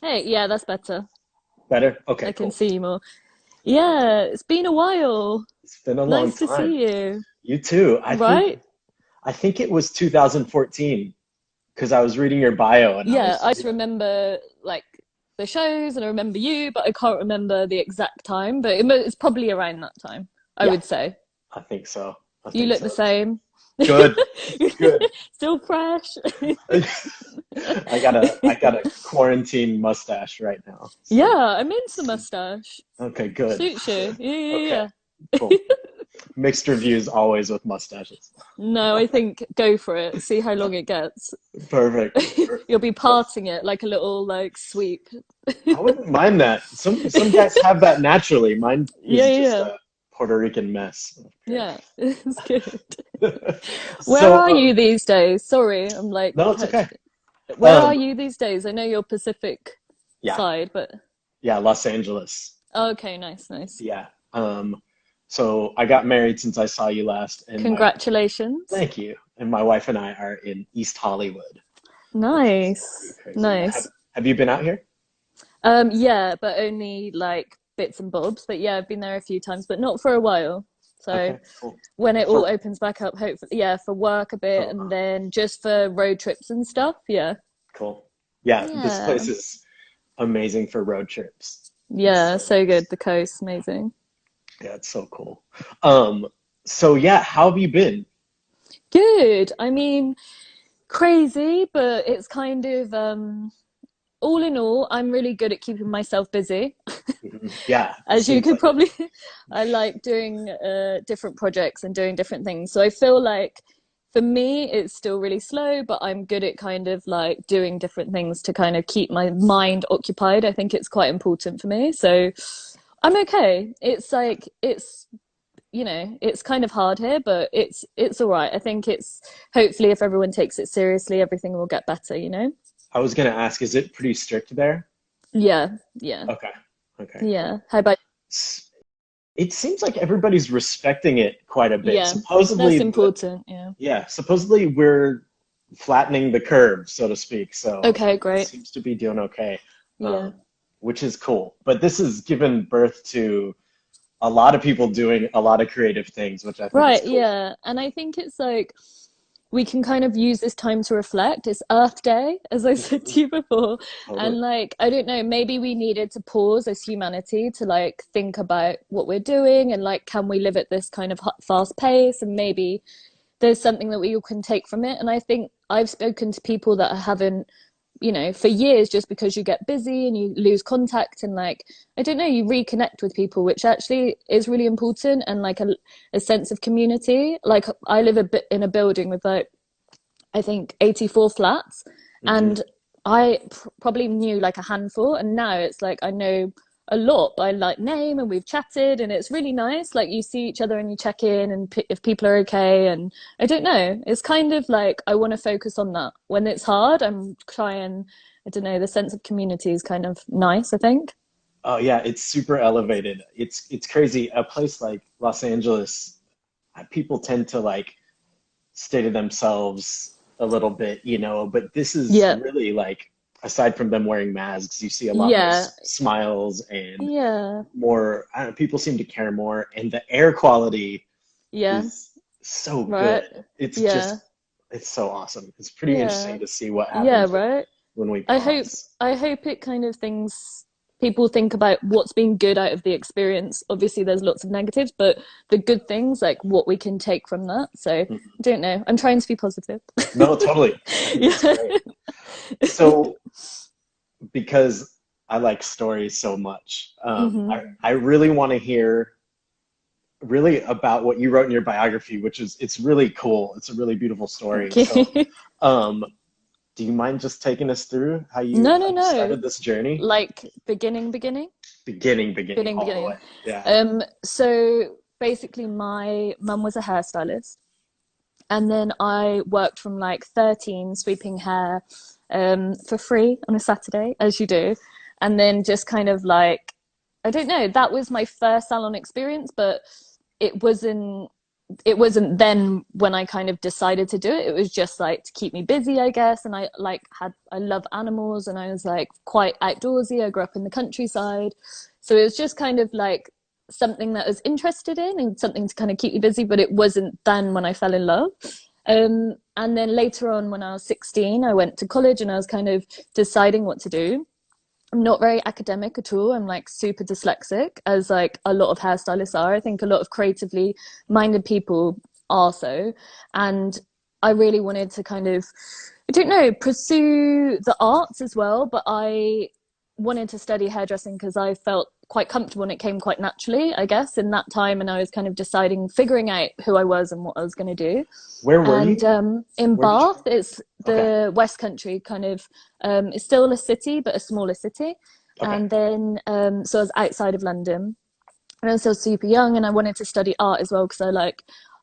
Hey, yeah, that's better. Better? I Okay, can cool. see you more. Yeah, it's been a while. It's been a long Nice to time. see you. You too. Right? I think it was 2014 because I was reading your bio and I Yeah, was, I just remember like the shows and I remember you, but I can't remember the exact time. But it's probably around that time, I yeah, would say. I think so. I You think look the so. same. Good, good. Still fresh. I got a quarantine mustache right now. So, Yeah, I'm into the mustache. okay, good. Suits you. Yeah, Okay, yeah, cool. yeah. Mixed reviews always with mustaches. No, I think go for it. See how long it gets. Perfect. You'll be But parting it like a little like sweep. I wouldn't mind that. Some guys have that naturally. Mine Yeah, is just yeah, a Puerto Rican mess of hair. yeah. It's good. Where So, are you these days? Sorry, I'm like, no, it's okay. where are Um, you these days? I know you're Pacific yeah, side, but yeah, Los Angeles. okay, nice, nice. Yeah. So I got married since I saw you last, and my Congratulations. thank you. And my wife and I are in East Hollywood, which is pretty Nice, crazy. Yeah. nice. Have you been out here? Yeah, but only like bits and bobs. But yeah, I've been there a few times, but not for a while. So Okay, cool. when it all For opens back up, hopefully, yeah, for work a bit, oh, and then just for road trips and stuff. Yeah, cool. Yeah, this yeah, place is amazing for road trips. It's yeah. so So good. nice. The coast, amazing. Yeah, it's so cool. Um, so yeah, how have you been? Good. I mean, crazy, but it's kind of all in all, I'm really good at keeping myself busy. Mhm. Yeah, it As you seems could like it. probably, I like doing different projects and doing different things. So I feel like for me, it's still really slow, but I'm good at kind of like doing different things to kind of keep my mind occupied. I think it's quite important for me. So I'm okay. It's like it's kind of hard here, but it's all right. I think it's hopefully if everyone takes it seriously, everything will get better. I was gonna ask, is it pretty strict there? Yeah, yeah, Okay. Okay, yeah. cool. How about It seems like everybody's respecting it quite a bit. yeah, that's Supposedly, important. Yeah. supposedly we're flattening the curve, so to speak. So Okay, it great. seems to be doing okay, Yeah. um, which is cool. But this has given birth to a lot of people doing a lot of creative things, which I think is Right, cool. yeah. And I think it's like we can kind of use this time to reflect. It's Earth Day, as I said Mhm. to you before. Totally. And like, I don't know, maybe we needed to pause as humanity to like think about what we're doing and like, can we live at this kind of fast pace? And maybe there's something that we all can take from it. And I think I've spoken to people that haven't, for years just because you get busy and you lose contact and like, I don't know, you reconnect with people, which actually is really important and like a sense of community. Like I live a bit in a building with like, I think 84 flats Hmm. and I probably knew like a handful and now it's like I know a lot by like name and we've chatted and it's really nice like you see each other and you check in and if people are okay and I don't know it's kind of like I want to focus on that when it's hard I'm trying I don't know the sense of community is kind of nice I think. Oh yeah, it's super elevated. It's crazy. A place like Los Angeles, people tend to like stay to themselves a little bit, but this is Yeah, really like, aside from them wearing masks, you see a lot more yeah, smiles and yeah, more, I don't know, people seem to care more, and the air quality yeah, is so right, good. yeah, It's so awesome. It's pretty yeah, interesting to see what yeah, happens right. when we I hope pause. I hope it kind of things people think about what's been good out of the experience. Obviously there's lots of negatives, but the good things, like what we can take from that. So I Mhm. don't know. I'm trying to be positive. No, totally. I think it's Yeah. great. So, because I like stories so much, I really want to hear really about what you wrote in your biography, which is it's really cool. It's a really beautiful story. Thank So, you. um, do you mind just taking us through No, how no, you no. started this journey? Like beginning, Beginning all the beginning. way. Yeah. So basically my mum was a hairstylist and then I worked from like 13 sweeping hair for free on a Saturday, as you do. And then just kind of like, I don't know, that was my first salon experience, but it wasn't. it wasn't then when I kind of decided to do it. It was just like to keep me busy, I guess. And I love animals, and I was like quite outdoorsy. I grew up in the countryside. So it was just kind of like something that I was interested in and something to kind of keep me busy, but it wasn't then when I fell in love. And then later on, when I was 16, I went to college and I was kind of deciding what to do. I'm not very academic at all. I'm like super dyslexic, as like a lot of hairstylists are. I think a lot of creatively minded people are so. And I really wanted to kind of, I don't know, pursue the arts as well, but I wanted to study hairdressing because I felt quite comfortable and it came quite naturally, I guess, in that time. And I was kind of deciding, figuring out who I was and what I was going to do. Where were And you? in Where did Bath, it's Okay. the West Country kind of, it's still a city, but a smaller city. Okay. And then, so I was outside of London, and I was still super young, and I wanted to study art as well because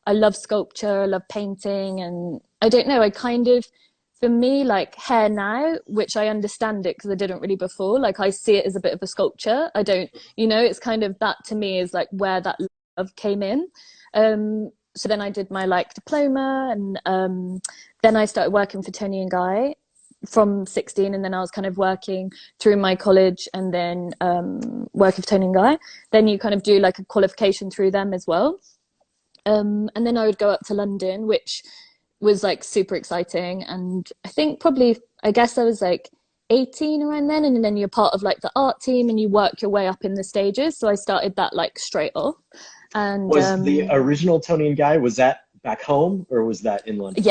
I love sculpture, I love painting, and I don't know, I kind of, for me, like hair now, which I understand it because I didn't really before, like I see it as a bit of a sculpture. I don't, it's kind of that to me is like where that love came in. So then I did my like diploma, and then I started working for Toni and Guy from 16, and then I was kind of working through my college, and then working for Toni and Guy. Then you kind of do like a qualification through them as well. And then I would go up to London, which was like super exciting. And I think probably, I guess I was like 18 around then, and then you're part of like the art team and you work your way up in the stages. So I started that like straight off. And Was the original Tony and Guy, was that back home or was that in London?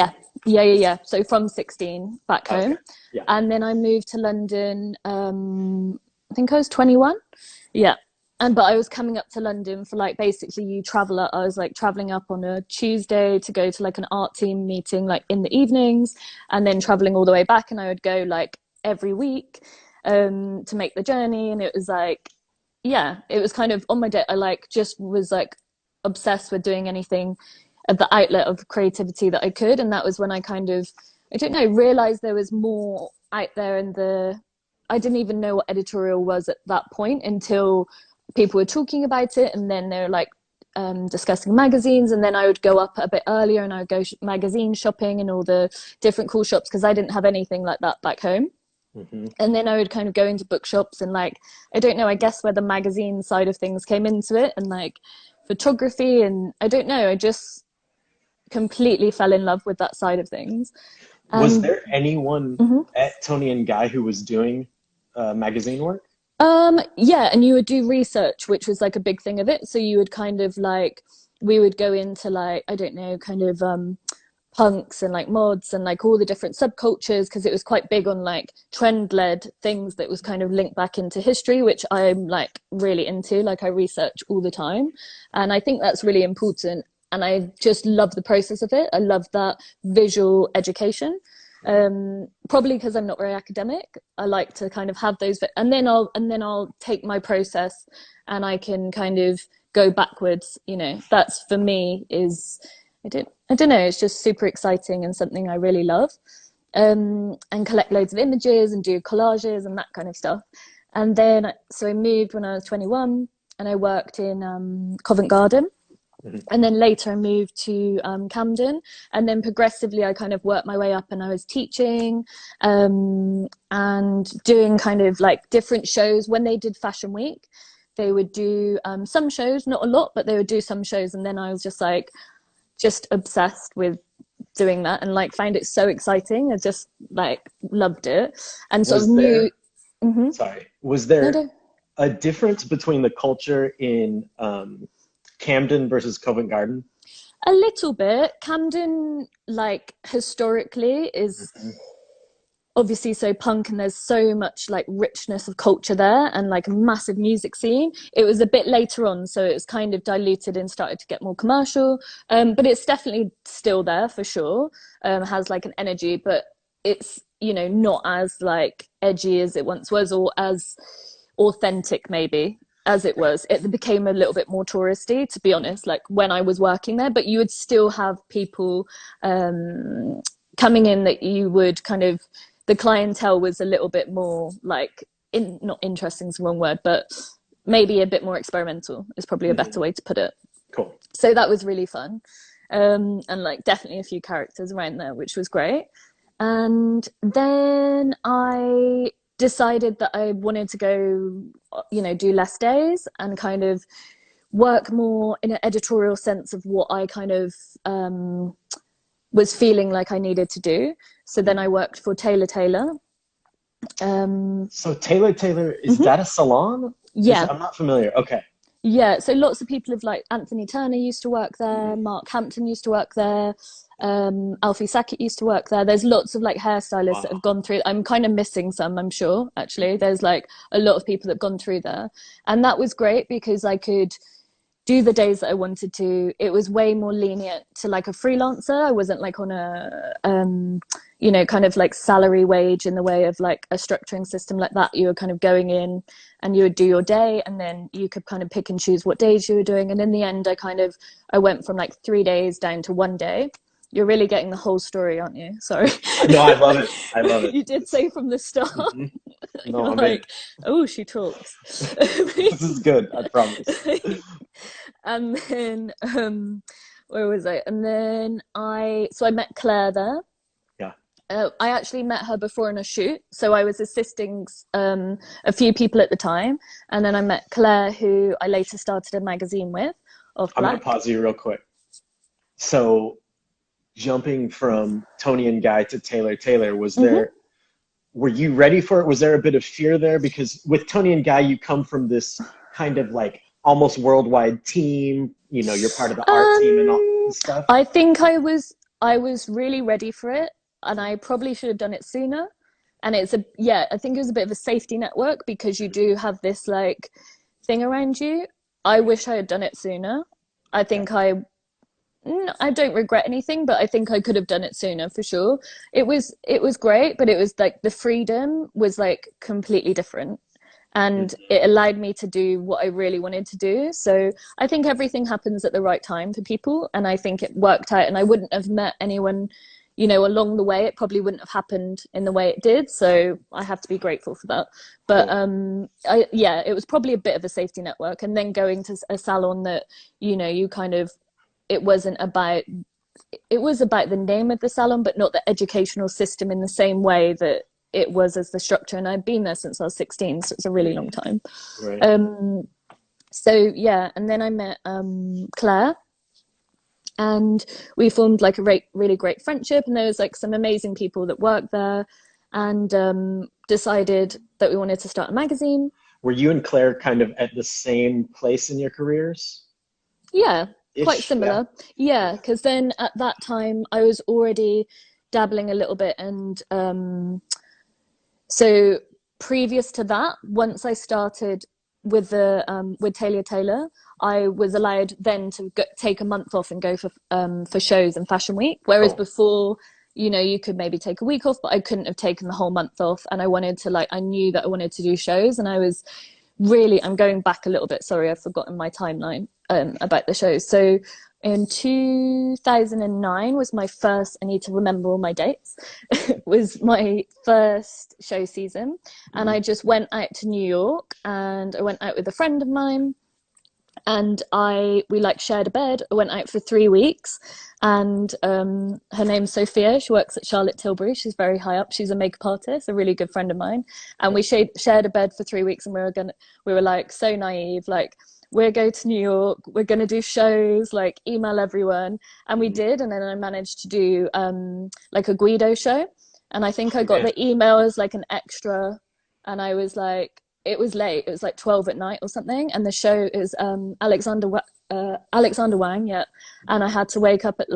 yeah. So from 16 back home. Okay. Yeah. And then I moved to London, I think I was 21. Yeah. But I was coming up to London for like, basically you travel up. I was like traveling up on a Tuesday to go to like an art team meeting like in the evenings, and then traveling all the way back. And I would go like every week to make the journey. And it was like, yeah, it was kind of on my day. I like just was like obsessed with doing anything at the outlet of creativity that I could. And that was when I kind of, I don't know, realized there was more out there I didn't even know what editorial was at that point until people were talking about it, and then they were like discussing magazines, and then I would go up a bit earlier and I would go magazine shopping and all the different cool shops because I didn't have anything like that back home. Mm-hmm. And then I would kind of go into bookshops and like, I don't know, I guess where the magazine side of things came into it, and like photography, and I don't know, I just completely fell in love with that side of things. Was there anyone mm-hmm. at Toni and Guy who was doing magazine work? Yeah, and you would do research, which was like a big thing of it. So you would kind of like, we would go into like, I don't know, kind of punks and like mods and like all the different subcultures, because it was quite big on like trend-led things that was kind of linked back into history, which I'm like really into. Like I research all the time, and I think that's really important. And I just love the process of it. I love that visual education. Probably because I'm not very academic. I like to kind of have those, and then I'll take my process and I can kind of go backwards. That's for me is, I don't know, it's just super exciting and something I really love. And collect loads of images and do collages and that kind of stuff. And then, so I moved when I was 21, and I worked in Covent Garden. And then later I moved to Camden, and then progressively I kind of worked my way up, and I was teaching and doing kind of like different shows. When they did Fashion Week, they would do some shows, not a lot, but they would do some shows. And then I was just obsessed with doing that, and like found it so exciting. I just like loved it. And sort of knew. Mm-hmm. Sorry, was there a difference between the culture in Camden versus Covent Garden? A little bit. Camden, like historically, is obviously so punk, and there's so much like richness of culture there, and like a massive music scene. It was a bit later on, so it was kind of diluted and started to get more commercial. But it's definitely still there for sure. Has like an energy, but it's not as like edgy as it once was, or as authentic maybe as it was. It became a little bit more touristy, to be honest, like when I was working there. But you would still have people coming in that you would kind of, the clientele was a little bit more like, not interesting is the wrong word, but maybe a bit more experimental is probably a better way to put it. Cool. So that was really fun. And like definitely a few characters around there, which was great. And then I decided that I wanted to go, do less days and kind of work more in an editorial sense of what I kind of was feeling like I needed to do. So then I worked for Taylor Taylor. So Taylor, is that a salon? Yeah. I'm not familiar. Okay. Yeah, so lots of people have, like, Anthony Turner used to work there, Mark Hampton used to work there, Alfie Sackett used to work there. There's lots of like hairstylists that have gone through. I'm kind of missing some, I'm sure, actually. There's like a lot of people that have gone through there. And that was great because I could do the days that I wanted to. It was way more lenient to like a freelancer. I wasn't like on a kind of like salary wage in the way of like a structuring system like that. You were kind of going in and you would do your day and then you could kind of pick and choose what days you were doing. And in the end, I went from like 3 days down to 1 day. You're really getting the whole story, aren't you? Sorry. No, I love it. I love it. You did say from the start. Mm-hmm. No, You're like, oh, she talks. This is good, I promise. And then where was I? And then I met Claire there. Yeah. I actually met her before in a shoot, so I was assisting a few people at the time, and then I met Claire, who I later started a magazine with. I'm going to pause you real quick. So, jumping from Toni and Guy to Taylor, was there? Were you ready for it? Was there a bit of fear there? Because with Toni and Guy, you come from this kind of like almost worldwide team. You know, you're part of the art team and all this stuff. I think I was really ready for it, and I probably should have done it sooner. And I think it was a bit of a safety network because you do have this like thing around you. I wish I had done it sooner. I think I don't regret anything, but I think I could have done it sooner for sure. It was great, but it was like the freedom was like completely different. And it allowed me to do what I really wanted to do. So I think everything happens at the right time for people. And I think it worked out. And I wouldn't have met anyone, along the way. It probably wouldn't have happened in the way it did. So I have to be grateful for that. But it was probably a bit of a safety network. And then going to a salon that, you kind of, it was about the name of the salon, but not the educational system in the same way that it was as the structure. And I've been there since I was 16, so it's a really long time. Right. And then I met Claire, and we formed like a really great friendship, and there was like some amazing people that worked there, and decided that we wanted to start a magazine. Were you and Claire kind of at the same place in your careers? Yeah, quite similar. Yeah, because then at that time I was already dabbling a little bit, and so previous to that, once I started with Taylor Taylor, I was allowed then to take a month off and go for shows and Fashion Week. Whereas before, you could maybe take a week off, but I couldn't have taken the whole month off. And I knew that I wanted to do shows, and I'm going back a little bit. Sorry, I've forgotten my timeline about the shows. So in 2009 was my first, I need to remember all my dates, was my first show season. And I just went out to New York, and I went out with a friend of mine, and we like shared a bed. I went out for 3 weeks, and her name's Sophia. She works at Charlotte Tilbury. She's very high up. She's a makeup artist, a really good friend of mine. And we shared a bed for 3 weeks, and we were like so naive, like, we're going to New York, we're going to do shows, like email everyone. And we did. And then I managed to do like a Guido show. And I think I got the email as like an extra. And I was like, it was late. It was like 12 at night or something. And the show is Alexander Wang. Yeah. And I had to wake up at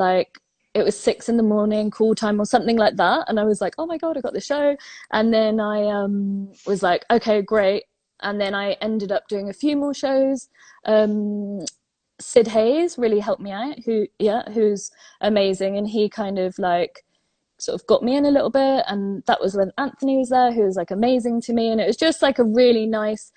it was 6 a.m, call time or something like that. And I was like, oh my God, I got the show. And then I was like, okay, great. And then I ended up doing a few more shows. Sid Hayes really helped me out, who's amazing. And he kind of sort of got me in a little bit. And that was when Anthony was there, who was like amazing to me. And it was just like a really nice,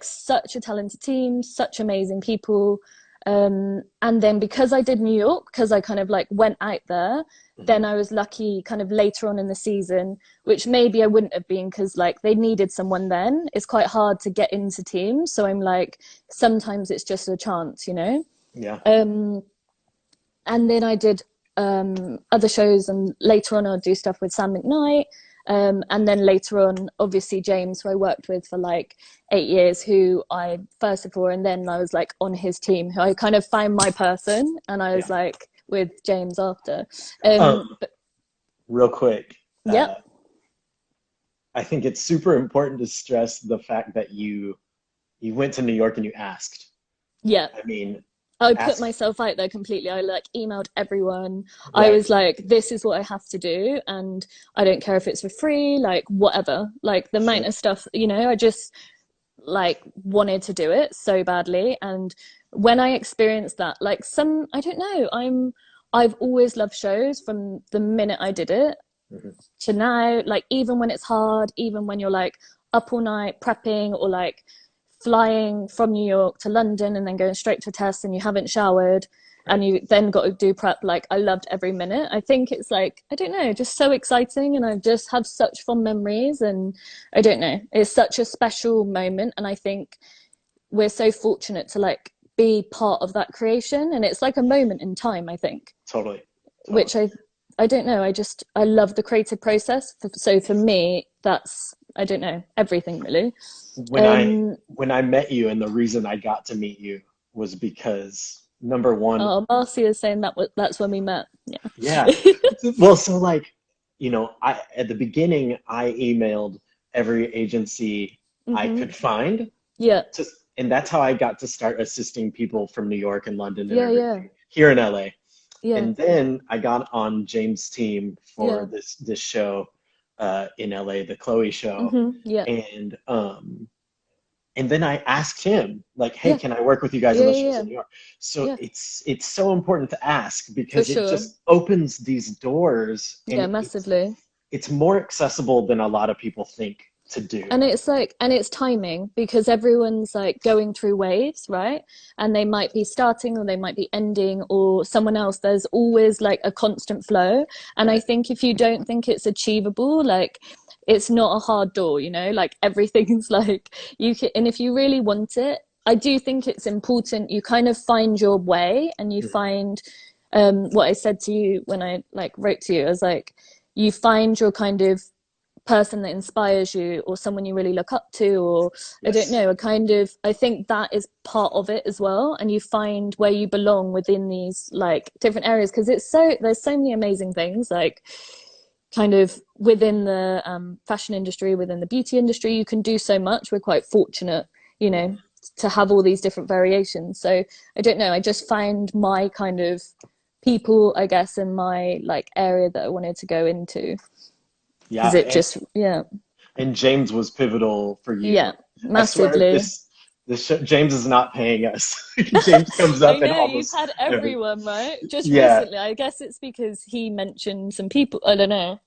such a talented team, such amazing people. And then because I did New York, because I kind of went out there, then I was lucky kind of later on in the season, which maybe I wouldn't have been because they needed someone then. It's quite hard to get into teams. So I'm sometimes it's just a chance, Yeah. And then I did other shows, and later on I'll do stuff with Sam McNight. And then later on, obviously James, who I worked with for like 8 years, who I first before, and then I was like on his team, who I kind of found my person, and I was Yeah. like with James after. But Real quick, yep, I think it's super important to stress the fact that you went to New York and you asked. yeah. I mean, I put ask, myself out there completely. I like emailed everyone. I right? was like, this is what I have to do, and I don't care if it's for free, like whatever. Like the amount Sure. of stuff, I just like wanted to do it so badly. And when I experienced that, like I don't know, I've always loved shows from the minute I did it Hmm. to now. Like even when it's hard, even when you're like up all night prepping, or like flying from New York to London and then going straight to a test, and you haven't showered Right. and you then got to do prep, like I loved every minute. I think it's like, I don't know, just so exciting, and I just have such fond memories, and I don't know, it's such a special moment, and I think we're so fortunate to like be part of that creation, and it's like a moment in time, I think, Totally. Totally. which I don't know, I love the creative process. So for me, that's, I don't know, everything really. When I um when I met you, and the reason I got to meet you was because number one, Oh, Marcy is saying that's when we met. yeah. Yeah. Well, so like, I at the beginning I emailed every agency I Mhm. could find Yeah. to, and that's how I got to start assisting people from New York and London and Yeah. Yeah. everything here in LA. Yeah. And then I got on James' team for Yeah. this show in LA, the Chloe show, Mhm. Yeah. and and then I asked him like, "Hey, Yeah. can I work with you guys on Yeah. the Yeah. shows Yeah. in New York?" So Yeah. it's so important to ask For because it sure. just opens these doors, Yeah, and massively. it's more accessible than a lot of people think to do. And it's like, and it's timing, because everyone's like going through waves, right? And they might be starting or they might be ending, or someone else. There's always like a constant flow. And I Right. think if you don't think it's achievable, like it's not a hard door, like everything's like you can, and if you really want it, I do think it's important you kind of find your way, and you Mhm. find what I said to you when I like wrote to you. I was like, you find your kind of person that inspires you, or someone you really look up to, or I don't Yes. know, a kind of, I think that is part of it as well, and you find where you belong within these like different areas, because there's so many amazing things like kind of within the fashion industry, within the beauty industry, you can do so much. We're quite fortunate, you know Mhm. to have all these different variations. So I don't know, I just find my kind of people, I guess, in my like area that I wanted to go into, Yeah, because it just, yeah. and James was pivotal for Yeah, you. I swear, massively. this show, James is not paying us. James comes I up in know you've almost had every. everyone, right? Just Yeah, recently. I guess it's because he mentioned some people. I don't know.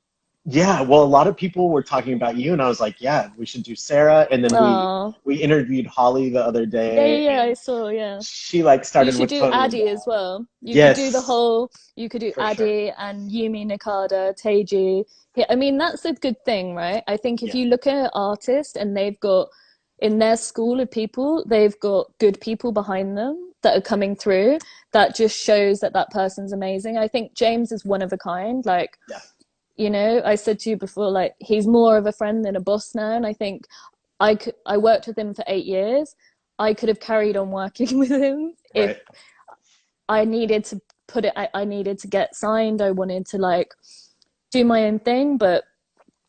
yeah. Well, a lot of people were talking about you, and I was like, yeah, we should do Sarah. And then Oh, we interviewed Holly the other yeah, yeah, day, yeah. I and saw. Yeah, she like you started should with do Toni Addy Guy. as well. You could do the Yes, whole. You could do for sure. Addy and Yumi Nakada, Teiji. Yeah, I mean that's a good thing, right? I think if Yeah, you look at an artist and they've got in their school of people, they've got good people behind them that are coming through. That just shows that that person's amazing. I think James is one of a kind. Like, yeah, I said to you before, like he's more of a friend than a boss now, and I think I worked with him for 8 years. I could have carried on working with him if right. I needed to put it. I needed to get signed. I wanted to like do my own thing, but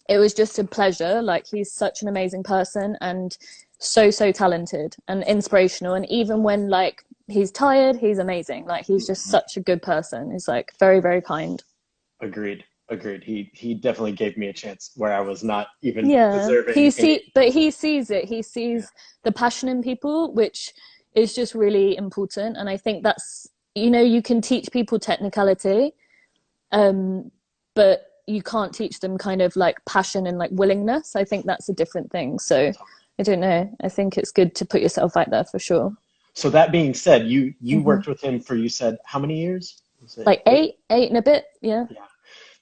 it was just a pleasure. Like he's such an amazing person, and so talented and inspirational. And even when like he's tired, he's amazing. Like he's just such a good person. He's like very, very kind. Agreed. Agreed. He definitely gave me a chance where I was not even Yeah, deserving any. but he sees it. He Yeah. sees the passion in people, which is just really important. And I think that's, you can teach people technicality, um, but you can't teach them kind of like passion and like willingness. I think that's a different thing. So I don't know. I think it's good to put yourself out there for sure. So that being said, you Hmm. worked with him for, you said, how many years? Was it Like eight? eight and a bit. Yeah. Yeah.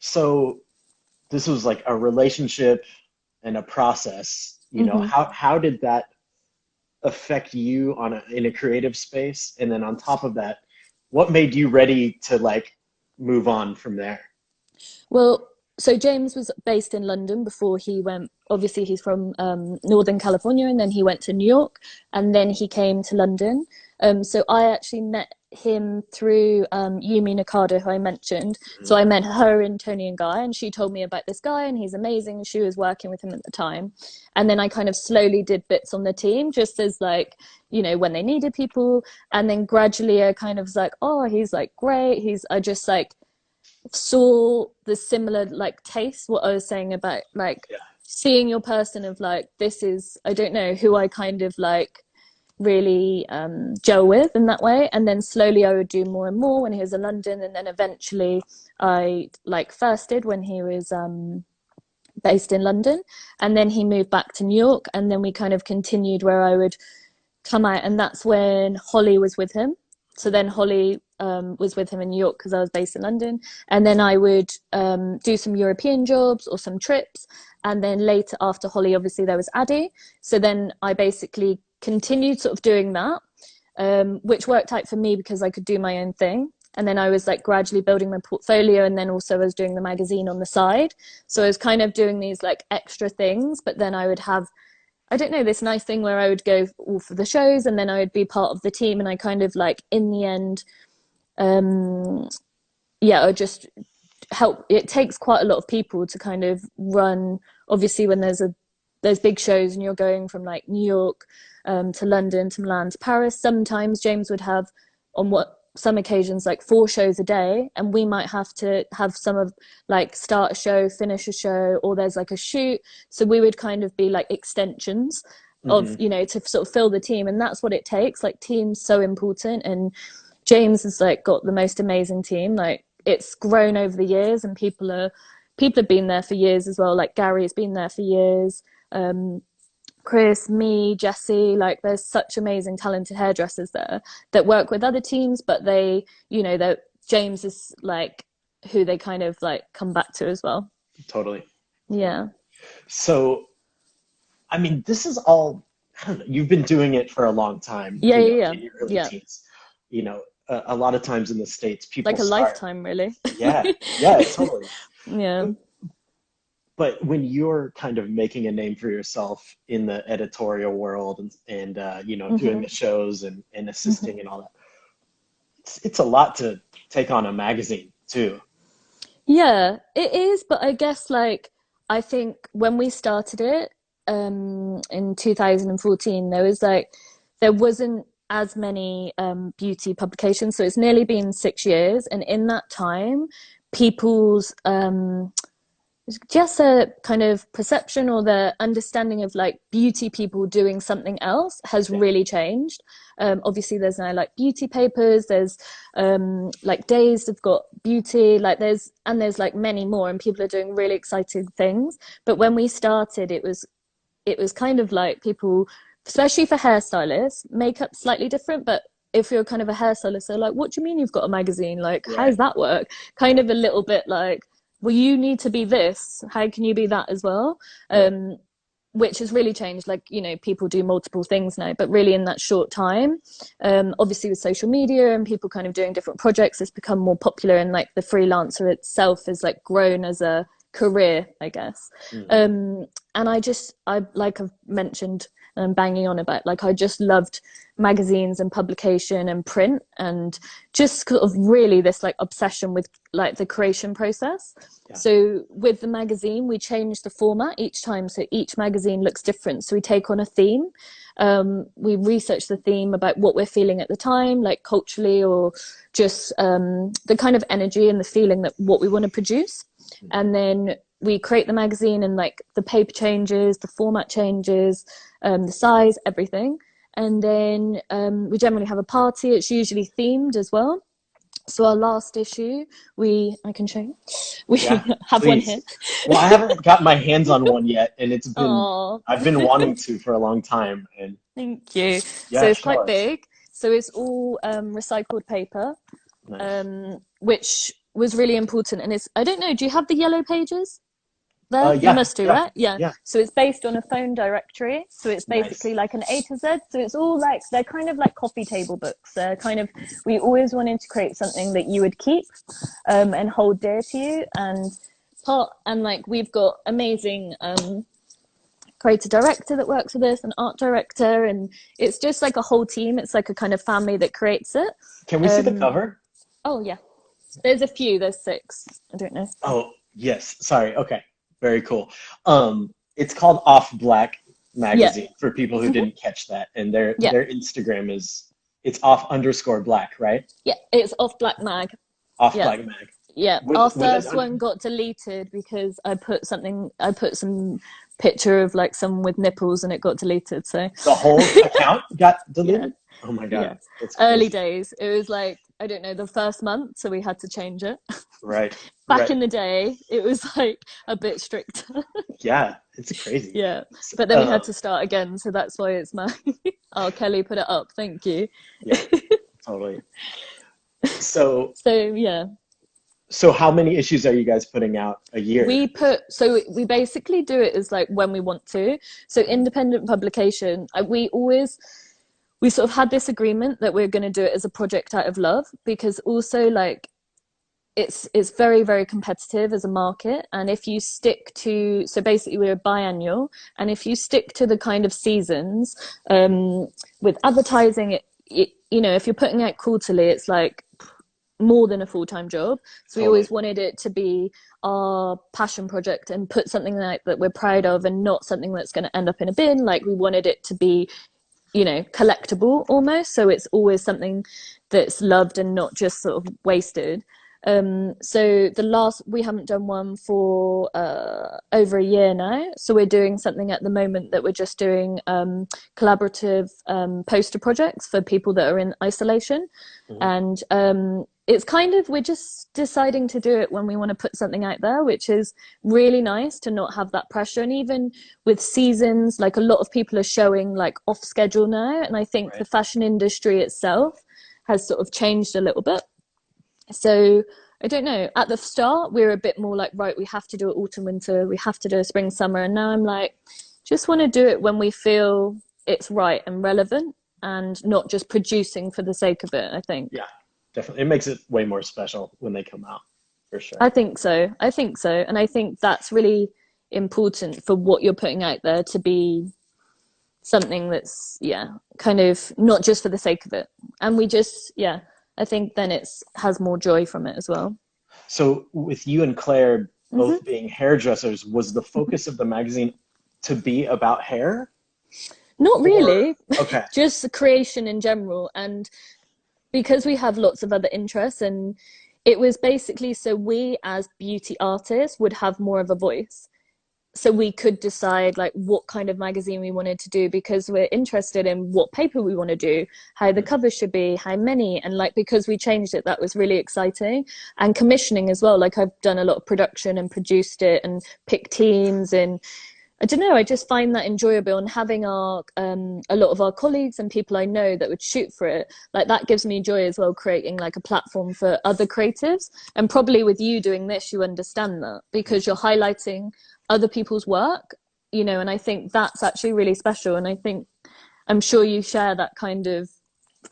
So this was like a relationship and a process. Hmm. How did that affect you in a creative space? And then on top of that, what made you ready to like move on from there? Well, so James was based in London before he went. Obviously, he's from Northern California, and then he went to New York, and then he came to London. So I actually met him through Yumi Nakada, who I mentioned. So I met her in Toni and Guy, and she told me about this guy, and he's amazing. She was working with him at the time, and then I kind of slowly did bits on the team, just as like, you know, when they needed people, and then gradually I kind of was like, oh, he's like great. I just like saw the similar like taste, what I was saying about like seeing your person of like, this is, I don't know, who I kind of like really gel with in that way. And then slowly I would do more and more when he was in London, and then eventually I like first did when he was based in London, and then he moved back to New York, and then we kind of continued where I would come out, and that's when Holly was with him. So then Holly was with him in New York because I was based in London, and then I would do some European jobs or some trips, and then later after Holly, obviously there was Addy. So then I basically continued sort of doing that, which worked out for me because I could do my own thing. And then I was like gradually building my portfolio, and then also I was doing the magazine on the side. So I was kind of doing these like extra things, but then I would have, I don't know, this nice thing where I would go all for the shows, and then I would be part of the team, and I kind of like in the end, I would just help. It takes quite a lot of people to kind of run. Obviously, when there's big shows and you're going from like New York to London to Milan to Paris, sometimes James would have on some occasions like 4 shows a day, and we might have to have some of like start a show, finish a show, or there's like a shoot. So we would kind of be like extensions of, you know, to sort of fill the team, and that's what it takes. Like team's so important, and James has like got the most amazing team. Like it's grown over the years, and people have been there for years as well. Like Gary's been there for years. Chris, me, Jesse, like there's such amazing talented hairdressers there that work with other teams, but they, you know, that James is like who they kind of like come back to as well. Totally. Yeah. So, I mean, this is all, I don't know, you've been doing it for a long time. Yeah, you know, yeah, in your early yeah. teens. You know, a lot of times in the States, people Like a start, lifetime, really. yeah, totally. Yeah. But when you're kind of making a name for yourself in the editorial world and you know, doing the shows and assisting and all that, it's a lot to take on a magazine too. Yeah, it is, but I guess like I think when we started it in 2014, there wasn't as many beauty publications, so it's nearly been 6 years, and in that time, people's just a kind of perception or the understanding of like beauty people doing something else has really changed. Obviously there's now like beauty papers, there's like days have got beauty, like there's like many more, and people are doing really exciting things. But when we started, it was kind of like people, especially for hairstylists, makeup slightly different, but if you're kind of a hairstylist, they're like, what do you mean you've got a magazine? Like, how does that work? Kind of a little bit like, well, you need to be this. How can you be that as well? Which has really changed. Like, you know, people do multiple things now, but really in that short time, obviously with social media and people kind of doing different projects, it's become more popular, and like the freelancer itself is like grown as a career, I guess. And I like I've mentioned and I'm banging on about, like, I just loved magazines and publication and print, and just sort of really this like obsession with like the creation process. So with the magazine, we change the format each time, so each magazine looks different. So we take on a theme, we research the theme about what we're feeling at the time, like culturally, or just the kind of energy and the feeling that what we want to produce. And then we create the magazine, and like the paper changes, the format changes, the size, everything. And then we generally have a party. It's usually themed as well. So our last issue, I can show you. We have one here. Well, I haven't got my hands on one yet, and it's been Aww. I've been wanting to for a long time. And thank you. Yeah, so it's quite big. So it's all recycled paper, nice. Which was really important. And I don't know, do you have the yellow pages? there? You Yeah, must do, yeah, right? Yeah. yeah. So it's based on a phone directory. So it's Nice. basically like an A to Z. So it's all like, they're kind of like coffee table books. They're kind of, we always wanted to create something that you would keep and hold dear to you. And like we've got amazing creative director that works with us, an art director, and it's just like a whole team. It's like a kind of family that creates it. Can we see the cover? Oh yeah, there's a few. There's 6. I don't know. Oh, yes. Sorry. Okay. Very cool. It's called Off Black Yeah. Magazine for people who didn't catch that. And Yeah. their Instagram is it's off_black, right? Yeah. It's Off Black Mag. Off Yeah. Black Mag. Yeah. Our With first an one got deleted because I put some picture of like someone with nipples and it got deleted. So the whole account got yeah. deleted? Oh my God. Yeah. That's Early crazy. days. It was like, I don't know, the first month, so we had to change it. Right. Back Right. in the day, it was like a bit stricter. Yeah, it's crazy. Yeah. But then we had to start again, so that's why it's my oh, Kelly put it up. Thank you. Yeah, totally. So So yeah. so how many issues are you guys putting out a year? We basically do it as like when we want to. So independent publication, we sort of had this agreement that we're going to do it as a project out of love, because also like it's very, very competitive as a market. And if you stick to, so basically we're biannual, and if you stick to the kind of seasons with advertising, you know, if you're putting out quarterly, it's like more than a full-time job. So we Totally. always wanted it to be our passion project and put something like that we're proud of, and not something that's going to end up in a bin. Like we wanted it to be, you know, collectible almost. So it's always something that's loved and not just sort of wasted. So we haven't done one for over a year now. So we're doing something at the moment that we're just doing collaborative poster projects for people that are in isolation. And it's kind of, we're just deciding to do it when we want to put something out there, which is really nice to not have that pressure. And even with seasons, like a lot of people are showing like off schedule now. And I think the fashion industry itself has sort of changed a little bit. So I don't know, at the start we were a bit more like, right, we have to do it autumn, winter, we have to do a spring, summer. And now I'm like, just want to do it when we feel it's right and relevant, and not just producing for the sake of it, I think. Yeah, definitely. It makes it way more special when they come out, for sure. I think so. And I think that's really important for what you're putting out there, to be something that's, yeah, kind of not just for the sake of it. And we just, yeah, I think then has more joy from it as well. So with you and Claire both being hairdressers, was the focus of the magazine to be about hair? Not really. Okay. Just the creation in general. And because we have lots of other interests, and it was basically so we as beauty artists would have more of a voice. So we could decide like what kind of magazine we wanted to do, because we're interested in what paper we want to do, how the cover should be, how many, and like because we changed it, that was really exciting. And commissioning as well, like I've done a lot of production and produced it and picked teams, and I don't know, I just find that enjoyable. And having our a lot of our colleagues and people I know that would shoot for it, like that gives me joy as well, creating like a platform for other creatives. And probably with you doing this, you understand that, because you're highlighting other people's work, you know, and I think that's actually really special. And I think, I'm sure you share that kind of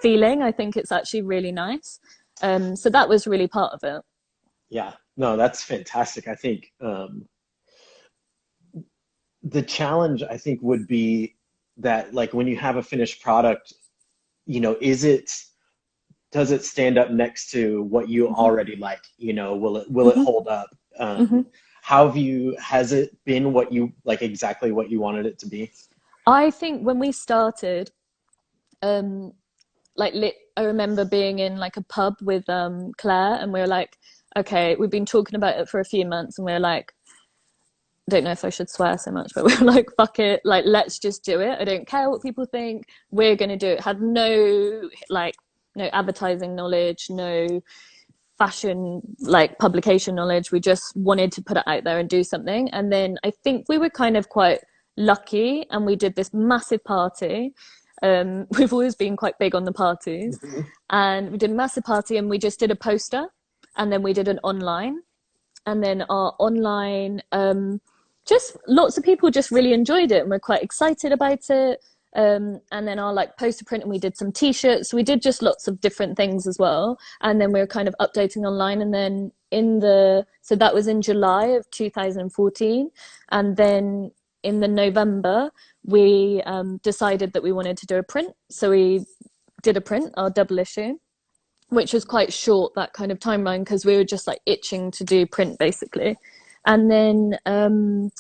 feeling. I think it's actually really nice. So that was really part of it. Yeah, no, that's fantastic. I think the challenge, I think, would be that like when you have a finished product, you know, does it stand up next to what you already like? You know, will it hold up? Has it been what you like, exactly what you wanted it to be? I think when we started, I remember being in like a pub with Claire, and we were like, okay, we've been talking about it for a few months, and we were like, I don't know if I should swear so much, but we were like, fuck it, like let's just do it. I don't care what people think, we're gonna do it. Had no advertising knowledge, no fashion like publication knowledge. We just wanted to put it out there and do something. And then I think we were kind of quite lucky, and we did this massive party. We've always been quite big on the parties. And we did a massive party, and we just did a poster, and then we did an online, and then our online just lots of people just really enjoyed it and were quite excited about it. And then our like poster print, and we did some t-shirts. We did just lots of different things as well. And then we were kind of updating online. And then so that was in July of 2014. And then in the November, we decided that we wanted to do a print. So we did a print, our double issue, which was quite short, that kind of timeline, because we were just like itching to do print basically. And then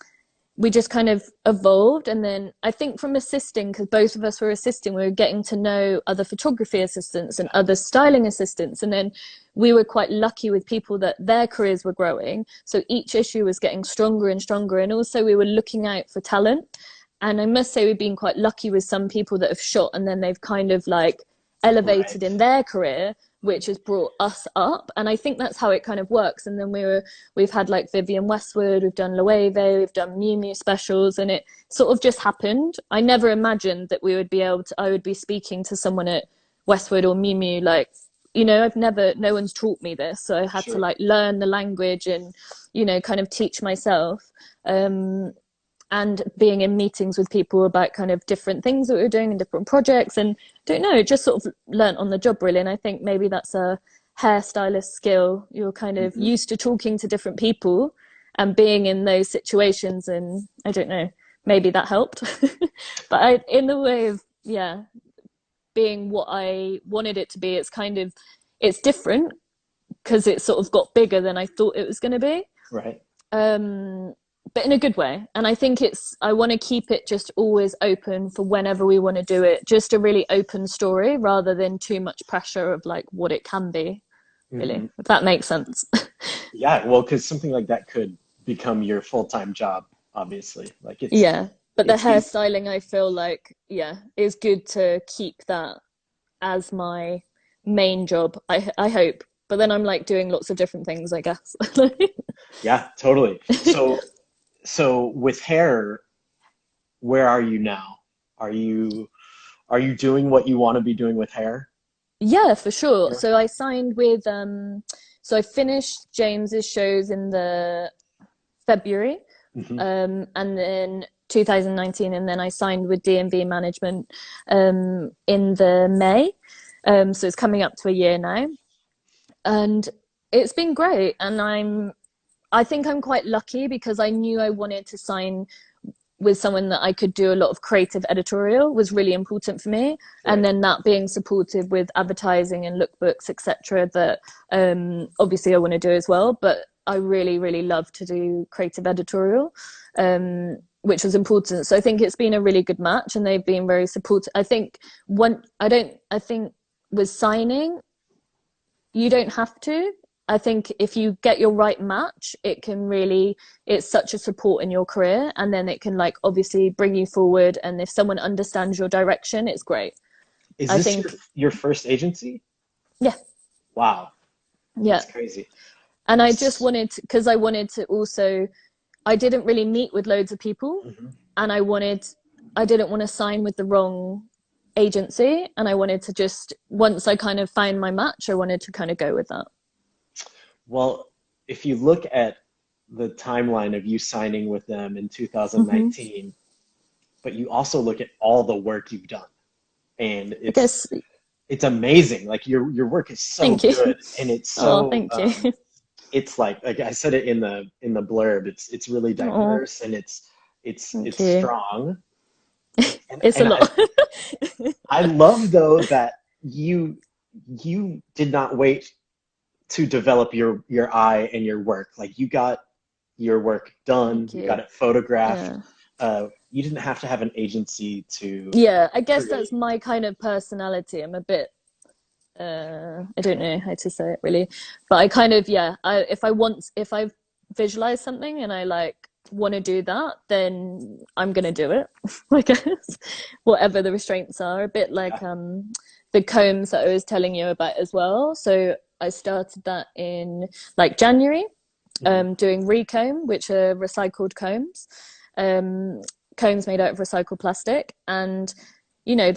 we just kind of evolved. And then I think from assisting, because both of us were assisting, we were getting to know other photography assistants and other styling assistants. And then we were quite lucky with people that their careers were growing. So each issue was getting stronger and stronger. And also we were looking out for talent. And I must say we've been quite lucky with some people that have shot and then they've kind of like elevated in their career, which has brought us up. And I think that's how it kind of works. And then we've had like Vivienne Westwood, we've done Loewe, we've done Miu Miu specials, and it sort of just happened. I never imagined that I would be speaking to someone at Westwood or Miu Miu, like, you know, no one's taught me this. So I had to like learn the language and, you know, kind of teach myself. And being in meetings with people about kind of different things that we were doing and different projects, and don't know, just sort of learnt on the job really. And I think maybe that's a hairstylist skill. You're kind of used to talking to different people and being in those situations, and I don't know, maybe that helped. But in the way of being what I wanted it to be, it's different because it sort of got bigger than I thought it was going to be. Right. But in a good way. And I think I want to keep it just always open for whenever we want to do it, just a really open story rather than too much pressure of like what it can be, really, if that makes sense. Yeah, well, because something like that could become your full-time job, obviously. Like but the hairstyling, I feel like, is good to keep that as my main job, I hope. But then I'm like doing lots of different things, I guess. Yeah, totally. So with hair, where are you now? Are you doing what you want to be doing with hair? Yeah, for sure. Yeah. So I signed with so I finished James's shows in the February, and then 2019, and then I signed with D&V Management in the May. So it's coming up to a year now, and it's been great. And I think I'm quite lucky because I knew I wanted to sign with someone that I could do a lot of creative editorial was really important for me. Right. And then that being supported with advertising and lookbooks, etc., that obviously I want to do as well. But I really, really love to do creative editorial, which was important. So I think it's been a really good match, and they've been very supportive. I think with signing, you don't have to. I think if you get your right match, it's such a support in your career, and then it can like obviously bring you forward. And if someone understands your direction, it's great. Is this your first agency? Yeah. Wow. Yeah. That's crazy. And I just wanted to, because I wanted to also, I didn't really meet with loads of people, and I didn't want to sign with the wrong agency. And I wanted to just, once I kind of found my match, I wanted to kind of go with that. Well, if you look at the timeline of you signing with them in 2019, but you also look at all the work you've done, and it's amazing. Like your work is so good, and it's so. Oh, thank you. It's like I said it in the blurb. It's really diverse, and it's strong. It's a lot. I love though that you did not wait to develop your eye and your work. Like you got your work done, you got it photographed. You didn't have to have an agency to I guess that's my kind of personality. I'm a bit I don't know how to say it really, but I kind of if I visualize something and I like want to do that, then I'm gonna do it. I guess whatever the restraints are, a bit like the combs that I was telling you about as well. So I started that in like January, doing Recomb, which are recycled combs, combs made out of recycled plastic. And, you know,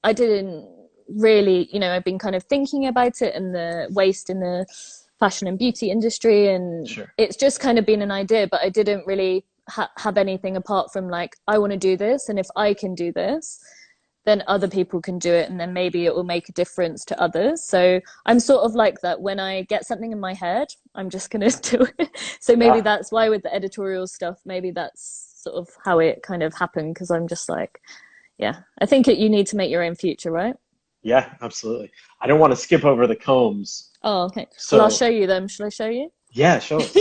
I didn't really, you know, I've been kind of thinking about it and the waste in the fashion and beauty industry. And it's just kind of been an idea, but I didn't really have anything apart from like, I want to do this, and if I can do this, then other people can do it, and then maybe it will make a difference to others. So I'm sort of like that. When I get something in my head, I'm just gonna do it. So maybe that's why with the editorial stuff, maybe that's sort of how it kind of happened, because I'm just like, yeah, I think you need to make your own future, right? Yeah, absolutely. I don't want to skip over the combs. Oh, okay. So well, I'll show you them. Should I show you? yeah, show us.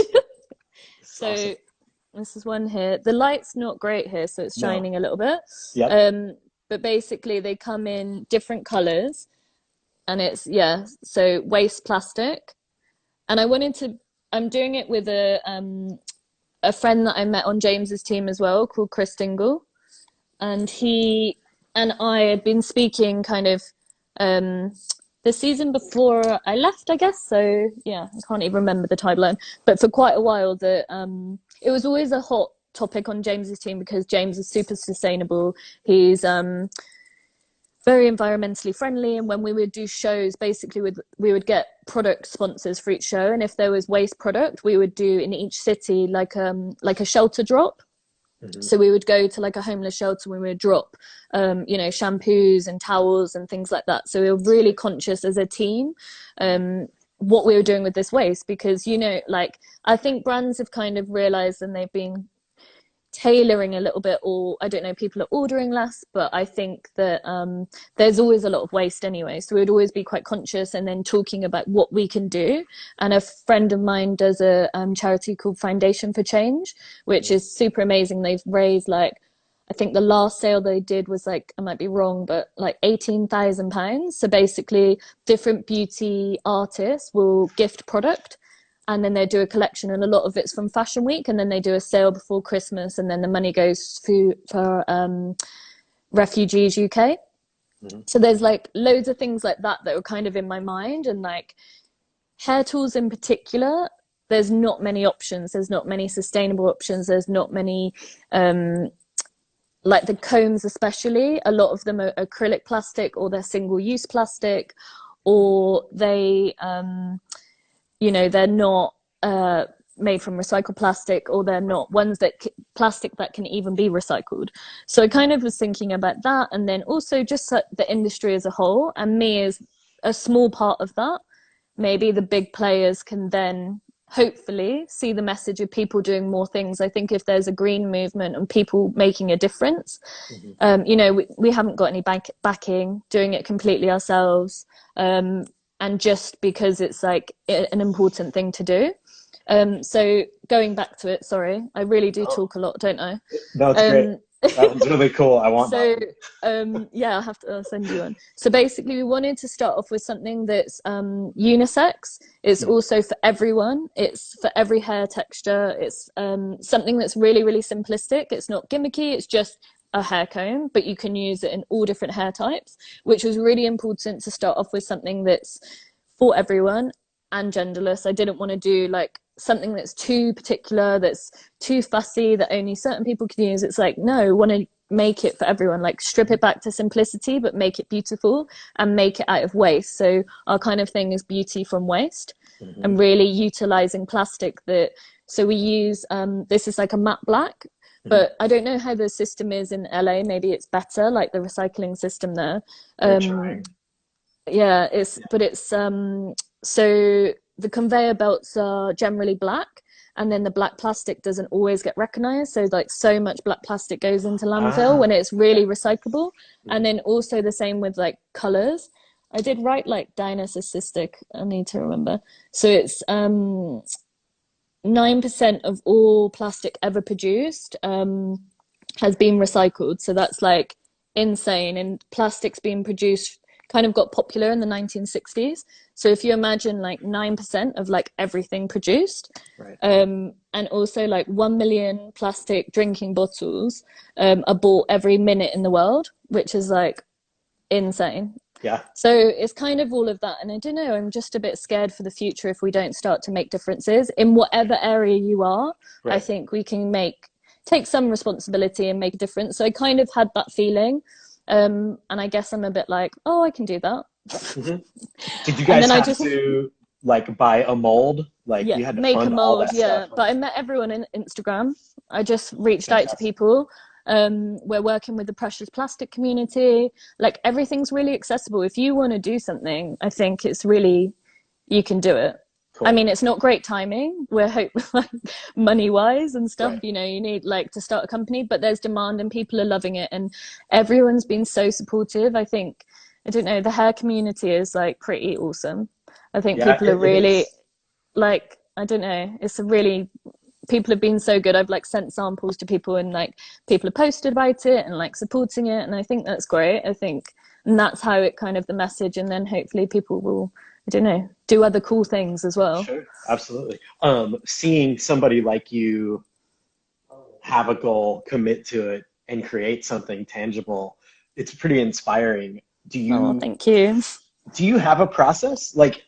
So awesome. This is one here. The light's not great here, so it's shining a little bit. Yep. But basically they come in different colors, and it's, yeah, so waste plastic. And I'm doing it with a friend that I met on James's team as well, called Chris Dingle. And he and I had been speaking kind of the season before I left, I guess. So yeah, I can't even remember the timeline, but for quite a while that it was always a hot topic on James's team, because James is super sustainable. He's very environmentally friendly, and when we would do shows, basically we would get product sponsors for each show, and if there was waste product, we would do in each city like a shelter drop. So we would go to like a homeless shelter, we would drop shampoos and towels and things like that. So we were really conscious as a team what we were doing with this waste, because like, I think brands have kind of realized, and they've been tailoring a little bit, or I don't know, people are ordering less, but I think that there's always a lot of waste anyway, so we'd always be quite conscious, and then talking about what we can do. And a friend of mine does a charity called Foundation for Change, which is super amazing. They've raised, like, I think the last sale they did was, like, I might be wrong, but like £18,000. So basically different beauty artists will gift product, and then they do a collection, and a lot of it's from Fashion Week, and then they do a sale before Christmas, and then the money goes for Refugees UK. So there's like loads of things like that were kind of in my mind. And like hair tools in particular, there's not many options, there's not many sustainable options, there's not many like the combs especially, a lot of them are acrylic plastic, or they're single-use plastic, or they're not made from recycled plastic, or they're not ones that plastic that can even be recycled. So I kind of was thinking about that, and then also just the industry as a whole, and me as a small part of that. Maybe the big players can then hopefully see the message of people doing more things. I think if there's a green movement and people making a difference, we haven't got any backing, doing it completely ourselves, and just because it's like an important thing to do. So going back to it, sorry, I really do talk a lot, don't I? No, it's great. That was really cool. I want that. Yeah, I'll send you one. So basically we wanted to start off with something that's unisex. It's also for everyone. It's for every hair texture. It's something that's really, really simplistic. It's not gimmicky. It's just a hair comb, but you can use it in all different hair types, which was really important to start off with something that's for everyone and genderless. I didn't want to do like something that's too particular, that's too fussy, that only certain people can use. It's like, no, I want to make it for everyone, like strip it back to simplicity, but make it beautiful and make it out of waste. So our kind of thing is beauty from waste, and really utilizing plastic so we use, this is like a matte black, but I don't know how the system is in LA. Maybe it's better, like the recycling system there. Yeah, so the conveyor belts are generally black, and then the black plastic doesn't always get recognized. So like so much black plastic goes into landfill when it's really recyclable. And then also the same with like colors. I did write like dinosacistic, I need to remember. So it's 9% of all plastic ever produced has been recycled. So that's like insane. And plastics being produced kind of got popular in the 1960s. So if you imagine like 9% of like everything produced, right. And also like 1 million plastic drinking bottles are bought every minute in the world, which is like insane. Yeah. So it's kind of all of that. And I don't know, I'm just a bit scared for the future if we don't start to make differences in whatever area you are. Right. I think we can take some responsibility and make a difference. So I kind of had that feeling. And I guess I'm a bit like, oh, I can do that. Did you guys like buy a mold? Like Yeah, you had to make a fund all mold, that yeah. stuff. But I met everyone in Instagram. I just reached out to Fantastic. people. We're working with the precious plastic community. Like everything's really accessible. If you want to do something, I think it's really, you can do it. I Cool. mean, it's not great timing. We're like money wise and stuff, Right. you know, you need like to start a company, but there's demand and people are loving it. And everyone's been so supportive. I think, I don't know, the hair community is like pretty awesome. I think Yeah, people are it really is. like, I don't know, it's a really, people have been so good. I've like sent samples to people and like people have posted about it and like supporting it. And I think that's great. I think, and that's how it kind of the message. And then hopefully people will, I don't know, do other cool things as well. Sure, absolutely. Seeing somebody like you have a goal, commit to it, and create something tangible, it's pretty inspiring. Do Oh, you thank you. do you have a process? Like,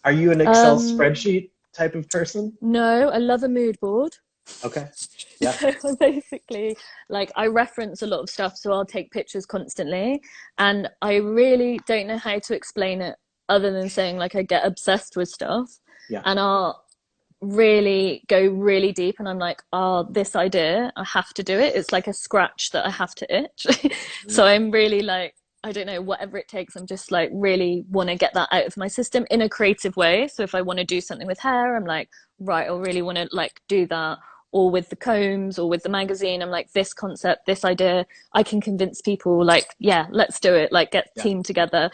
are you an Excel Um, spreadsheet type of person? no, I love a mood board. Okay. Yeah. So basically, like I reference a lot of stuff, so I'll take pictures constantly, and I really don't know how to explain it other than saying like I get obsessed with stuff, Yeah. and I'll really go really deep, and I'm like, oh, this idea, I have to do it. It's like a scratch that I have to itch. Mhm. So I'm really like, I don't know, whatever it takes, I'm just like really want to get that out of my system in a creative way. So if I want to do something with hair, I'm like, right, I really want to like do that. Or with the combs or with the magazine, I'm like, this concept, this idea, I can convince people, like, yeah, let's do it, like, get the Yeah. team together.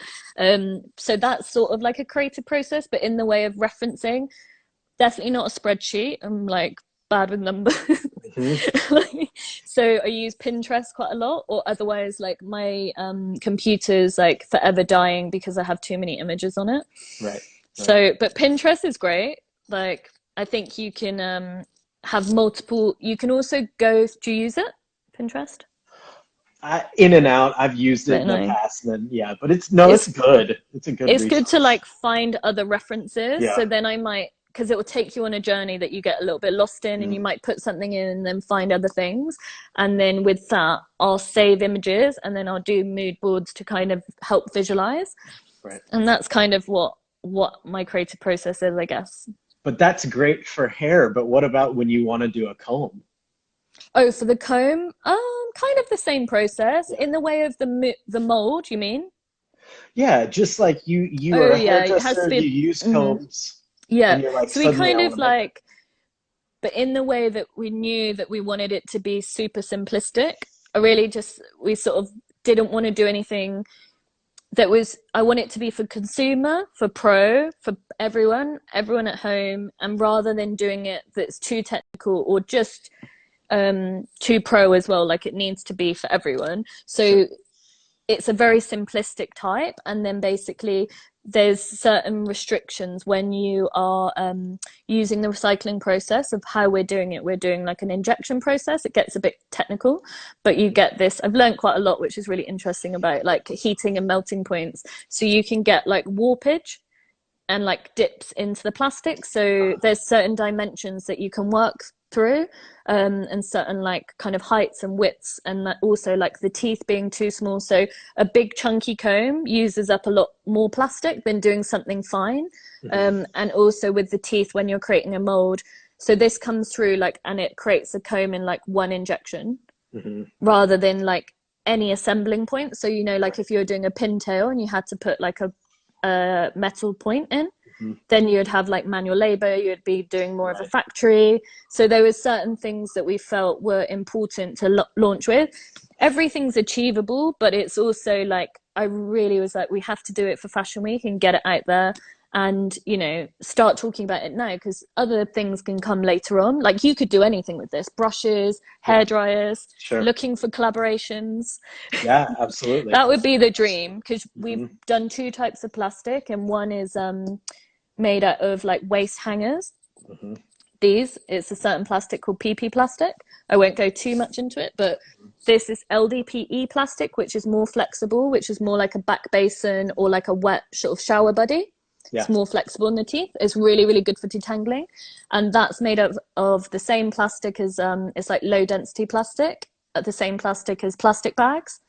So that's sort of like a creative process, but in the way of referencing, definitely not a spreadsheet. I'm like bad with numbers. Hmm. So I use Pinterest quite a lot, or otherwise like my computer's like forever dying because I have too many images on it. Right. Right. So but Pinterest is great. Like I think you can have multiple, you can also go, do you use it, Pinterest? In and out, I've used it Bit in the annoying. past, and then yeah, but it's no, it's It's good. It's a good it's good to resource. like find other references. Yeah. So then I might, because it will take you on a journey that you get a little bit lost in, and you Mm. might put something in and then find other things. And then with that, I'll save images and then I'll do mood boards to kind of help visualize. Right. And that's kind of what my creative process is, I guess. But that's great for hair, but what about when you want to do a comb? Oh, for the comb, kind of the same process Yeah. in the way of the mold, you mean? Yeah, just like you are Oh a yeah, it has to hairdresser, be. you use Mhm. combs, and Yeah. you're like, So we suddenly I kind want of to make that. like, but in the way that we knew that we wanted it to be super simplistic. I really just, we sort of didn't want to do anything that was, I want it to be for consumer, for pro, for everyone at home. And rather than doing it that's too technical or just too pro as well, like it needs to be for everyone. Sure. So it's a very simplistic type, and then basically there's certain restrictions when you are using the recycling process of how we're doing it. We're doing like an injection process. It gets a bit technical, but you get this, I've learned quite a lot, which is really interesting about like heating and melting points. So you can get like warpage and like dips into the plastic. So there's certain dimensions that you can work through, and certain like kind of heights and widths, and that also like the teeth being too small. So a big chunky comb uses up a lot more plastic than doing something fine. Hmm. And also with the teeth when you're creating a mold. So this comes through like, and it creates a comb in like one injection Hmm. rather than like any assembling point. So, you know, like Right. if you're doing a pintail and you had to put like a metal point in, Hmm. then you'd have like manual labor, you'd be doing more of a Right. factory. So there was certain things that we felt were important to launch with. Everything's achievable, but it's also like, I really was like, we have to do it for Fashion Week and get it out there, and you know, start talking about it now, because other things can come later on. Like you could do anything with this, brushes, hair Yeah. dryers, Sure. looking for collaborations. Yeah, absolutely. That would be the dream, because we've Hmm. done two types of plastic, and one is made out of like waist hangers. Hmm. These, it's a certain plastic called PP plastic. I won't go too much into it, but this is LDPE plastic, which is more flexible, which is more like a back basin or like a wet sort of shower buddy. It's Yeah. more flexible in the teeth. It's really, really good for detangling. And that's made of the same plastic as, it's like low density plastic, the same plastic as plastic bags.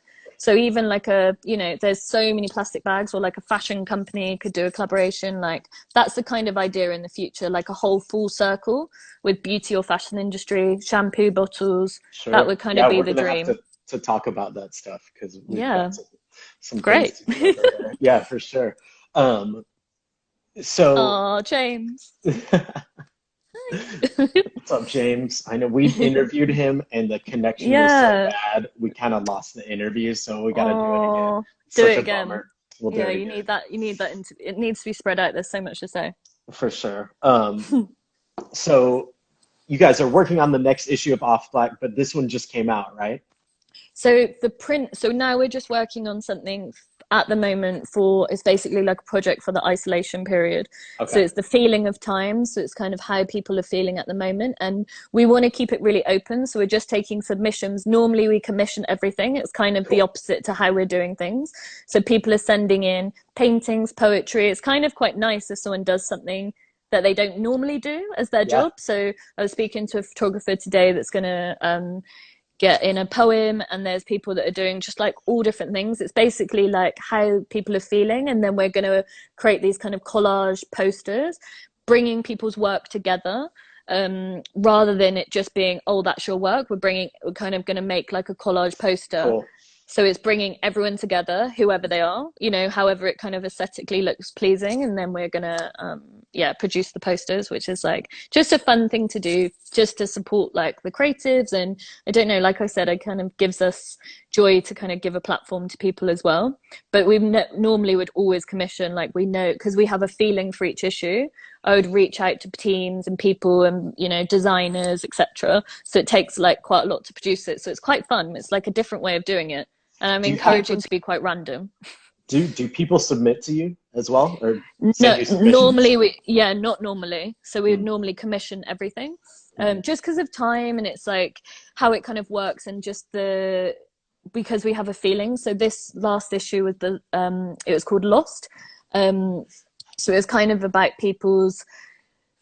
So even like there's so many plastic bags, or like a fashion company could do a collaboration. Like that's the kind of idea in the future, like a whole full circle with beauty or fashion industry, shampoo bottles. That Sure. would kind of Yeah, be we're the gonna have dream. to talk about that stuff because we've Yeah, got some things great. to do over there. Yeah, for sure. Um, so Oh, James. what's up, James? I know we interviewed him and the connection was so Yeah. bad we kind of lost the interview, so we got to do it again. Oh, do Such it a again. bummer. We'll do Yeah, it you again need that. You need that. It needs to be spread out. There's so much to say. for sure. So you guys are working on the next issue of Off Black, but this one just came out, right? So the print. So now we're just working on something at the moment for. It's basically like a project for the isolation period. So Okay, it's the feeling of time. So it's kind of how people are feeling at the moment, and we want to keep it really open. So we're just taking submissions. Normally we commission everything. It's kind of the cool. opposite to how we're doing things. So people are sending in paintings, poetry. It's kind of quite nice if someone does something that they don't normally do as their Yeah, job. So I was speaking to a photographer today that's going to get in a poem, and there's people that are doing just like all different things. It's basically like how people are feeling, and then we're going to create these kind of collage posters bringing people's work together, rather than it just being, oh, that's your work. We're kind of going to make like a collage poster, cool. so it's bringing everyone together, whoever they are, however it kind of aesthetically looks pleasing. And then we're going to, produce the posters, which is like just a fun thing to do, just to support like the creatives. And I don't know, like I said, it kind of gives us joy to kind of give a platform to people as well. But we normally would always commission, like we know, because we have a feeling for each issue. I would reach out to teams and people and, designers, etc. So it takes like quite a lot to produce it. So it's quite fun. It's like a different way of doing it. And I'm Do you have encouraging to be quite random. do people submit to you as well, or send No, you submissions? normally not normally. So we would Mm, normally commission everything, mhm. just because of time, and it's like how it kind of works, and just because we have a feeling. So this last issue was it was called Lost. Um, so it was kind of about people's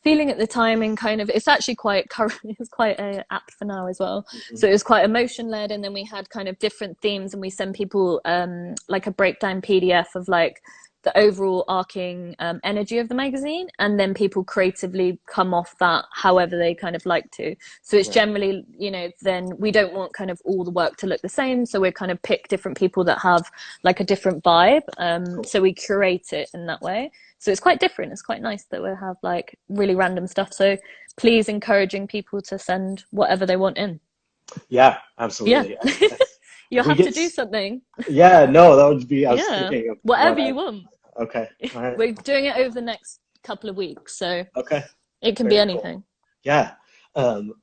feeling at the time, and kind of, it's actually quite current. It's quite apt for now as well. Mhm. So it was quite emotion led, and then we had kind of different themes, and we send people like a breakdown PDF of like the overall arcing energy of the magazine, and then people creatively come off that however they kind of like to. So it's Right. generally, then we don't want kind of all the work to look the same, so we kind of pick different people that have like a different vibe, Cool. so we curate it in that way. So it's quite different. It's quite nice that we have like really random stuff. So please, encouraging people to send whatever they want in. Yeah, Yeah. absolutely. You'll We have to get, do something. yeah, no, that would be, I was Yeah. thinking of what Whatever I, you want. okay, all right, We're doing it over the next couple of weeks. So okay, it can be very cool. anything. Yeah. Um,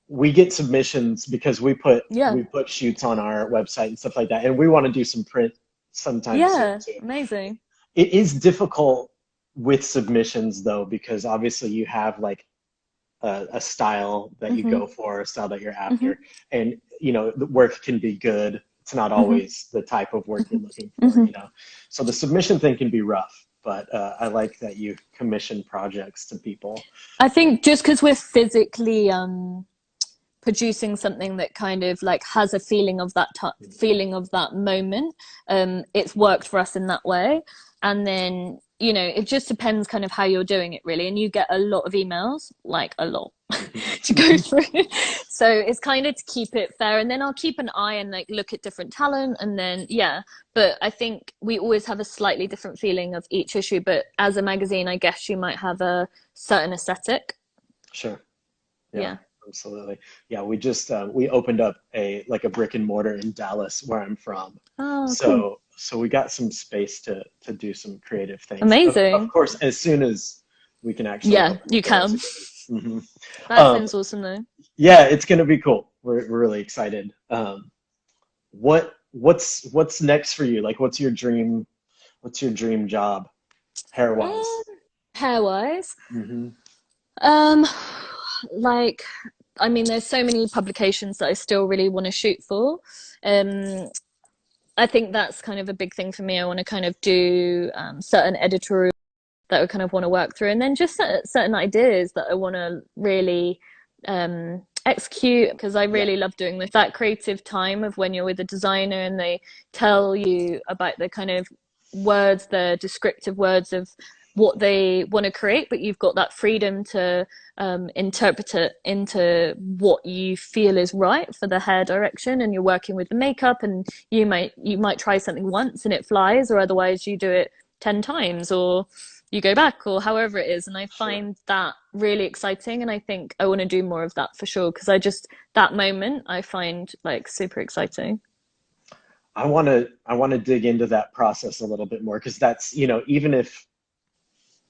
we get submissions because Yeah. we put shoots on our website and stuff like that, and we want to do some print sometime soon Yeah. too. Amazing. It is difficult with submissions though, because obviously you have like a style that you Mm-hmm. go for, a style that you're Mm-hmm. after, and the work can be good. It's not Mm-hmm. always the type of work you're looking for, Mm-hmm. So the submission thing can be rough, but I like that you commission projects to people. I think just because we're physically producing something that kind of like has a feeling of that feeling of that moment, it's worked for us in that way. And then it just depends kind of how you're doing it, really. And you get a lot of emails, like a lot, to go through. So it's kind of to keep it fair, and then I'll keep an eye and like look at different talent, and then but I think we always have a slightly different feeling of each issue. But as a magazine, I guess you might have a certain aesthetic. Sure. Yeah, Yeah. absolutely. Yeah, we just we opened up a brick and mortar in Dallas where I'm from. Oh, cool. So we got some space to do some creative things. Of Amazing. course, as soon as we can actually Yeah, open you the doors can. again. That sounds awesome though. Yeah, it's gonna be cool. We're really excited. What's next for you? Like, what's your dream job, hair Um, wise? Hair wise, Hmm. um, like, I mean, there's so many publications that I still really want to shoot for. Um, I think that's kind of a big thing for me. I want to kind of do certain editorial that I kind of want to work through, and then just certain ideas that I want to really execute, because I Yeah, really love doing this, that creative time of when you're with a designer and they tell you about the kind of words, the descriptive words of what they want to create, but you've got that freedom to interpret it into what you feel is right for the hair direction, and you're working with the makeup, and you might try something once and it flies, or otherwise you do it 10 times, or you go back, or however it is. And I sure. find that really exciting, and I think I want to do more of that for sure, because that moment I find like super exciting. I want to dig into that process a little bit more because that's, even if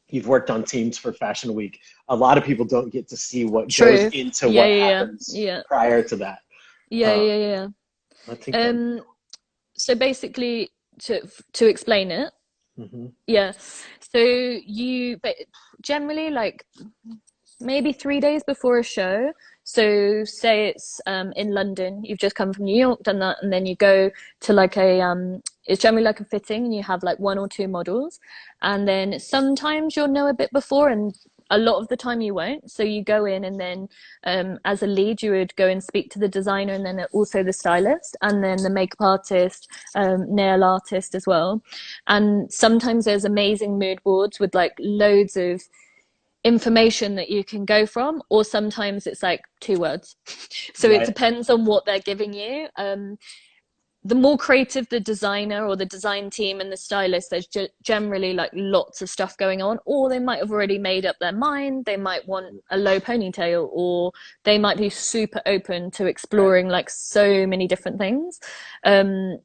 you've worked on teams for Fashion Week, a lot of people don't get to see what goes True. into Yeah, what yeah, happens yeah, prior to that. yeah, Um, yeah, yeah, I think yeah. that. So basically, to explain it, Mhm. yeah. So generally, like, maybe 3 days before a show. So say it's in London, you've just come from New York, done that, and then you go to like it's generally like a fitting, and you have like one or two models, and then sometimes you'll know a bit before, and a lot of the time you won't. So you go in, and then as a lead, you would go and speak to the designer, and then also the stylist, and then the makeup artist, nail artist as well. And sometimes there's amazing mood boards with like loads of information that you can go from, or sometimes it's like 2 words. So it Right. depends on what they're giving you. The more creative the designer or the design team and the stylist, there's generally like lots of stuff going on, or they might have already made up their mind. They might want a low ponytail, or they might be super open to Right. exploring like so many different things. um,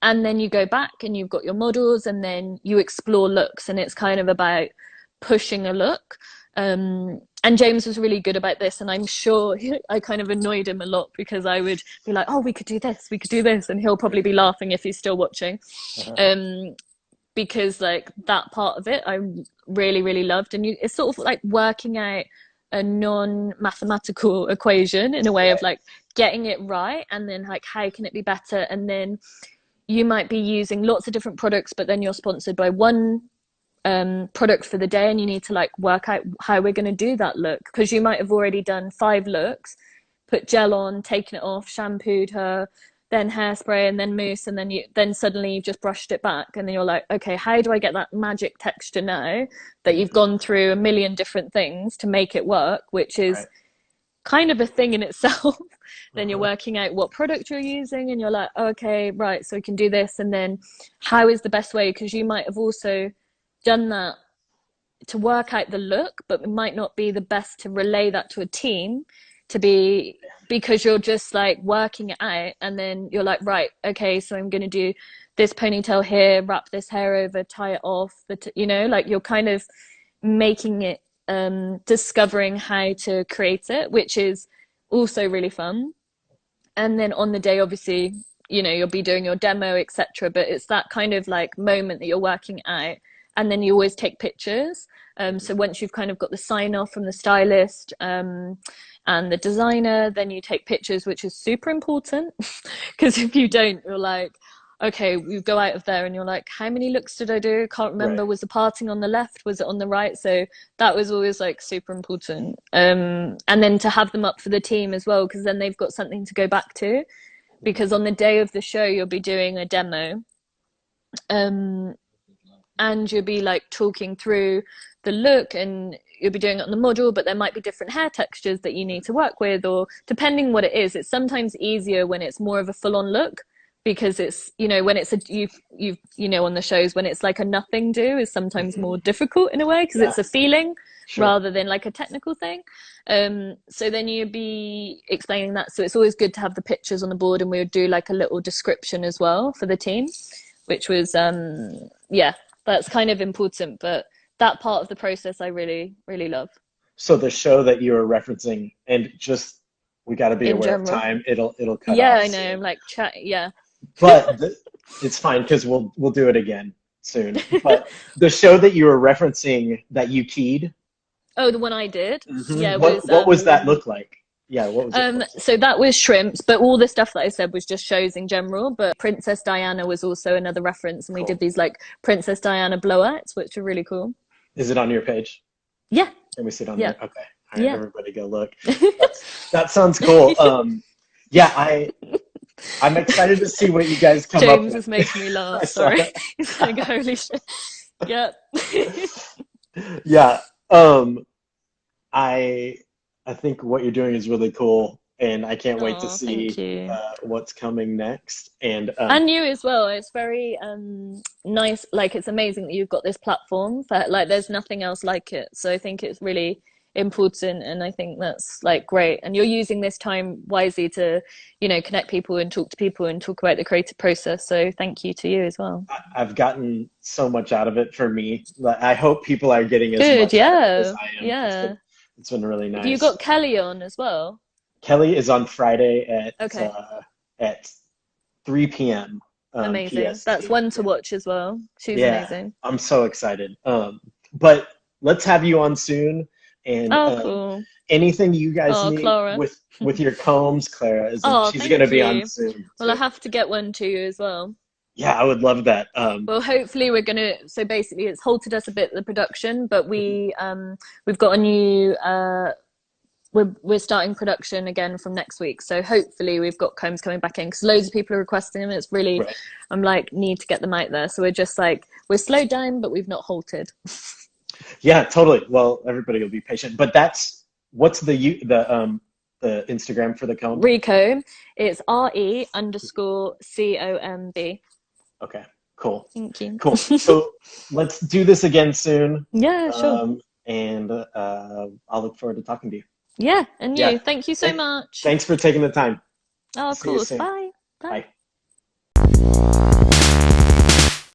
and then you go back and you've got your models, and then you explore looks, and it's kind of about pushing a look. And James was really good about this, and I'm sure I kind of annoyed him a lot, because I would be like, "Oh, we could do this, we could do this," and he'll probably be laughing if he's still watching. Uh-huh. Um, because like that part of it, I really, really loved, and it's sort of like working out a non-mathematical equation in a way of Right. like getting it right, and then like how can it be better, and then you might be using lots of different products, but then you're sponsored by one product for the day, and you need to like work out how we're going to do that look, because you might have already done 5 looks, put gel on, taken it off, shampooed her, then hairspray, and then mousse, and then suddenly you've just brushed it back, and then you're like, okay, how do I get that magic texture now that you've Mhm. gone through a million different things to make it work, which is Right. kind of a thing in itself. Then you're Uh-huh. working out what product you're using, and you're like, oh, okay, right, so we can do this, and then how is the best way, because you might have also done that to work out the look, but it might not be the best to relay that to a team, to be, because you're just like working it out, and then you're like, right, okay, so I'm going to do this ponytail here, wrap this hair over, tie it off, like you're kind of making it, discovering how to create it, which is also really fun. And then on the day, obviously, you'll be doing your demo, etc., but it's that kind of like moment that you're working out, and then you always take pictures. So once you've kind of got the sign off from the stylist, and the designer, then you take pictures, which is super important. Because if you don't, you're like, okay, you go out of there and you're like, how many looks did I do? Can't Right. remember. Was the parting on the left? Was it on the right? So that was always like super important. And then to have them up for the team as well, because then they've got something to go back to. Because on the day of the show, you'll be doing a demo, um, and you'll be like talking through the look, and you'll be doing it on the model, but there might be different hair textures that you need to work with, or depending what it is. It's sometimes easier when it's more of a full-on look, because it's, when it's on the shows, when it's like a nothing do is sometimes Mhm. more difficult in a way, because Yeah. it's a feeling Sure. rather than like a technical thing. So then you'd be explaining that, so it's always good to have the pictures on the board, and we would do like a little description as well for the team, which was, yeah, that's kind of important. But that part of the process I really, really love. So the show that you were referencing, and just we got to be In aware of general, time. It'll cut yeah, off I know, I'm soon, like chat, yeah. but it's fine because we'll do it again soon. But the show that you were referencing that you keyed, Oh, the one I did, yeah, what was what was that look like? Yeah, what was it close so that was shrimps, but all the stuff that I said was just shows in general. But Princess Diana was also another reference, and we did Cool. these like Princess Diana blowouts, which were really cool. Is it on your page? Yeah, Can we see it on yeah, there? Okay. All right, Yeah. everybody go look. That sounds cool. Yeah, I'm excited to see what you guys come up James with. is making me laugh. I saw Sorry. that. He's like, holy shit. Yep. Yeah. I I think what you're doing is really cool, and I can't wait to Oh, thank see you. what's coming next. And And you as well. It's very nice. Like, it's amazing that you've got this platform for, like, there's nothing else like it. So I think it's really important, and I think that's like great. And you're using this time wisely to, connect people and talk to people and talk about the creative process. So thank you to you as well. I've gotten so much out of it for me. I hope people are getting as Good. much out of it as Yeah. I am. Yeah. It's been really Have you nice. got Kelly on as well? Kelly is on Friday Okay. at 3 p.m. Amazing. That's PST. one to Yeah. watch as well. She's Yeah, amazing. I'm so excited. But let's have you on soon. And Oh, cool. anything you guys Oh, need Clara. with your combs, Clara is Oh, she's gonna thank be on you. soon Well, I too. have to get one to you as well. Yeah, I would love that. Well, hopefully we're gonna. So basically, it's halted us a bit the production, but we've got a new. We're starting production again from next week, so hopefully we've got combs coming back in because loads of people are requesting them. It's really, right. I'm like, need to get them out there. So we're just like, we're slowed down, but we've not halted. Yeah, totally. Well, everybody will be patient. But what's the Instagram for the comb? Recomb. It's RE_COMB. Okay, cool. Thank you. Cool. So let's do this again soon. Yeah, sure. And I'll look forward to talking to you. Yeah, and Yeah. you. Thank you so much. Thanks for taking the time. Oh, of See you course. soon. Bye. Bye. Bye.